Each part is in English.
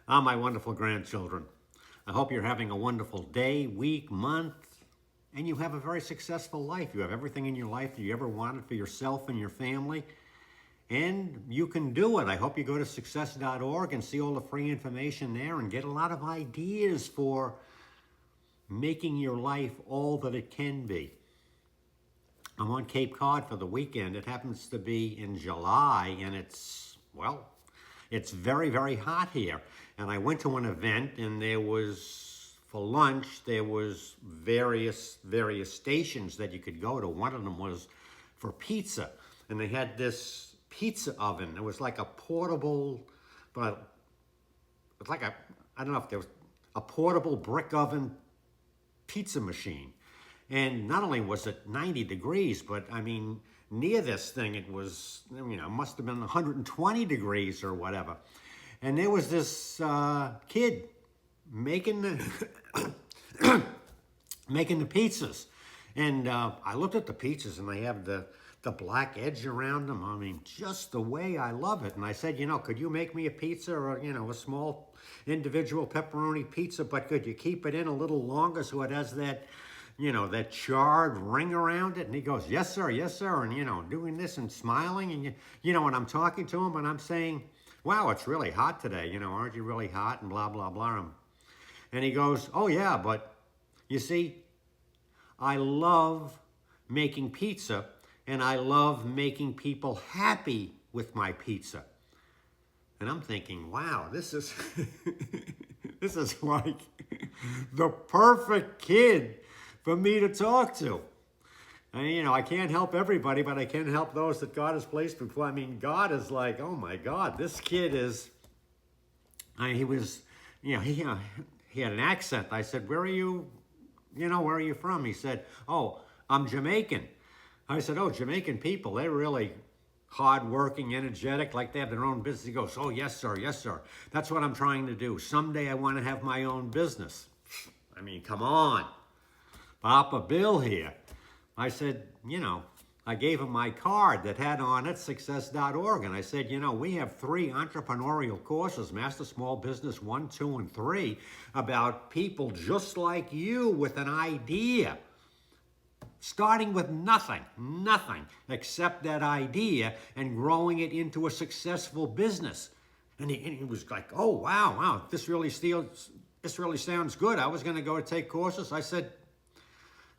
My wonderful grandchildren. I hope you're having a wonderful day, week, month, and you have a very successful life. You have everything in your life that you ever wanted for yourself and your family, and you can do it. I hope you go to success.org and see all the free information there and get a lot of ideas for making your life all that it can be. I'm on Cape Cod for the weekend. It happens to be in July, and it's very, very hot here. And I went to an event, and for lunch, there was various stations that you could go to. One of them was for pizza, and they had this pizza oven. It was like a portable, but it's like I don't know if there was a portable brick oven pizza machine. And not only was it 90 degrees, but I mean, near this thing, it was, must have been 120 degrees or whatever. And there was this kid making making the pizzas. And I looked at the pizzas, and they have the black edge around them. I mean, just the way I love it. And I said, could you make me a pizza, or, a small individual pepperoni pizza, but could you keep it in a little longer so it has that, that charred ring around it? And he goes, yes, sir, yes, sir. And, doing this and smiling. And, when I'm talking to him and I'm saying, wow, it's really hot today. Aren't you really hot? And blah, blah, blah. And he goes, oh, yeah, but you see, I love making pizza, and I love making people happy with my pizza. And I'm thinking, wow, this is this is like the perfect kid for me to talk to. And, I can't help everybody, but I can help those that God has placed before. I mean, God is like, oh my God, this kid is, he was, he had an accent. I said, where are you from? He said, oh, I'm Jamaican. I said, oh, Jamaican people, they're really hardworking, energetic, like they have their own business. He goes, oh, yes, sir, yes, sir. That's what I'm trying to do. Someday I want to have my own business. I mean, come on. Papa Bill here. I said, I gave him my card that had on it success.org. And I said, we have 3 entrepreneurial courses, Master Small Business 1, 2, and 3, about people just like you with an idea. Starting with nothing except that idea and growing it into a successful business. And he was like, oh, wow, this really sounds good. I was going to go take courses. I said,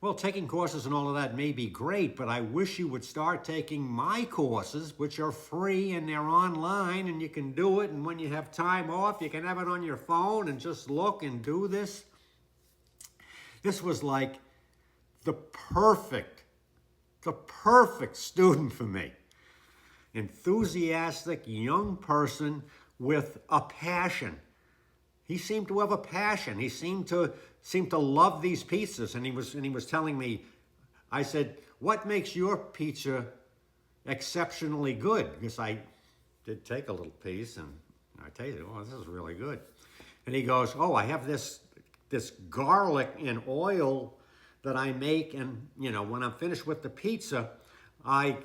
well, taking courses and all of that may be great, but I wish you would start taking my courses, which are free and they're online and you can do it. And when you have time off, you can have it on your phone and just look and do this. This was like the perfect student for me. Enthusiastic young person with a passion. He seemed to have a passion. He seemed to love these pizzas. And he was telling me, I said, what makes your pizza exceptionally good? Because I did take a little piece, and I tasted it. Oh, this is really good. And he goes, oh, I have this garlic and oil that I make, and when I'm finished with the pizza, I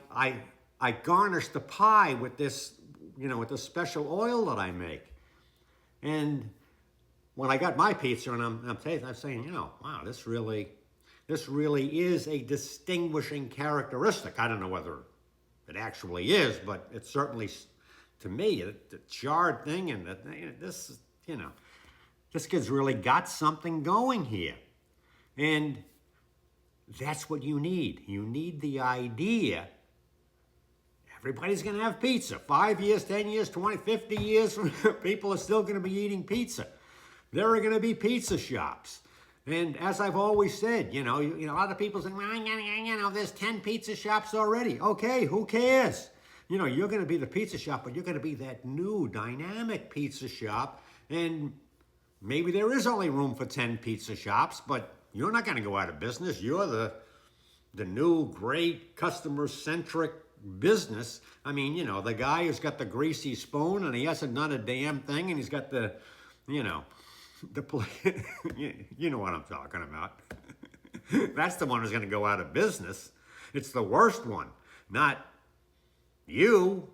garnish the pie with this, with this special oil that I make. And when I got my pizza and I'm tasting, I'm saying, wow, this really is a distinguishing characteristic. I don't know whether it actually is, but it's certainly, to me, the charred thing and this kid's really got something going here. And that's what you need. You need the idea. Everybody's going to have pizza. 5 years, 10 years, 20, 50 years, people are still going to be eating pizza. There are going to be pizza shops. And as I've always said, a lot of people say, there's 10 pizza shops already. Okay, who cares? You're going to be the pizza shop, but you're going to be that new dynamic pizza shop. And maybe there is only room for 10 pizza shops, but you're not going to go out of business. You're the new, great, customer-centric business. I mean, the guy who's got the greasy spoon and he hasn't done a damn thing, and he's got the you know what I'm talking about. That's the one who's going to go out of business. It's the worst one, not you.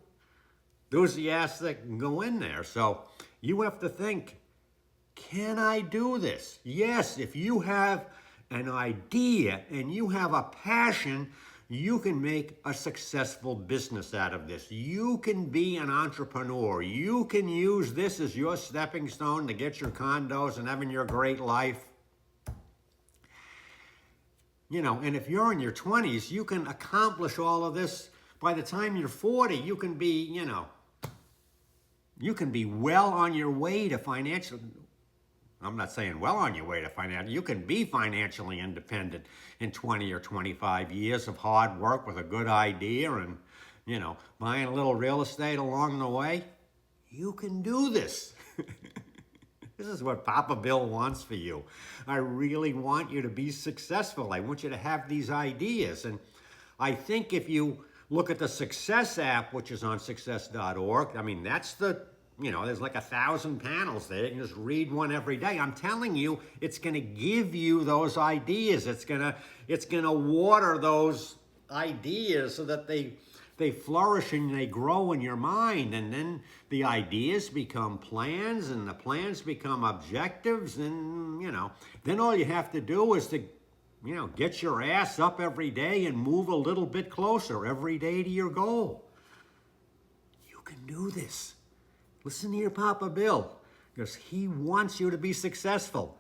enthusiastic and go in there. So you have to think, can I do this? Yes, if you have an idea and you have a passion, you can make a successful business out of this. You can be an entrepreneur. You can use this as your stepping stone to get your condos and having your great life. You know, and if you're in your 20s, you can accomplish all of this. By the time you're 40, you can be, you can be well on your way to financial. I'm not saying well on your way to financial. You can be financially independent in 20 or 25 years of hard work with a good idea and, buying a little real estate along the way. You can do this. This is what Papa Bill wants for you. I really want you to be successful. I want you to have these ideas. And I think if you look at the Success app, which is on success.org, I mean, that's there's like 1,000 panels there. You can just read one every day. I'm telling you, it's going to give you those ideas. It's going to water those ideas so that they flourish and they grow in your mind, and then the ideas become plans, and the plans become objectives, and then all you have to do is to get your ass up every day and move a little bit closer every day to your goal. You can do this. Listen to your Papa Bill, because he wants you to be successful.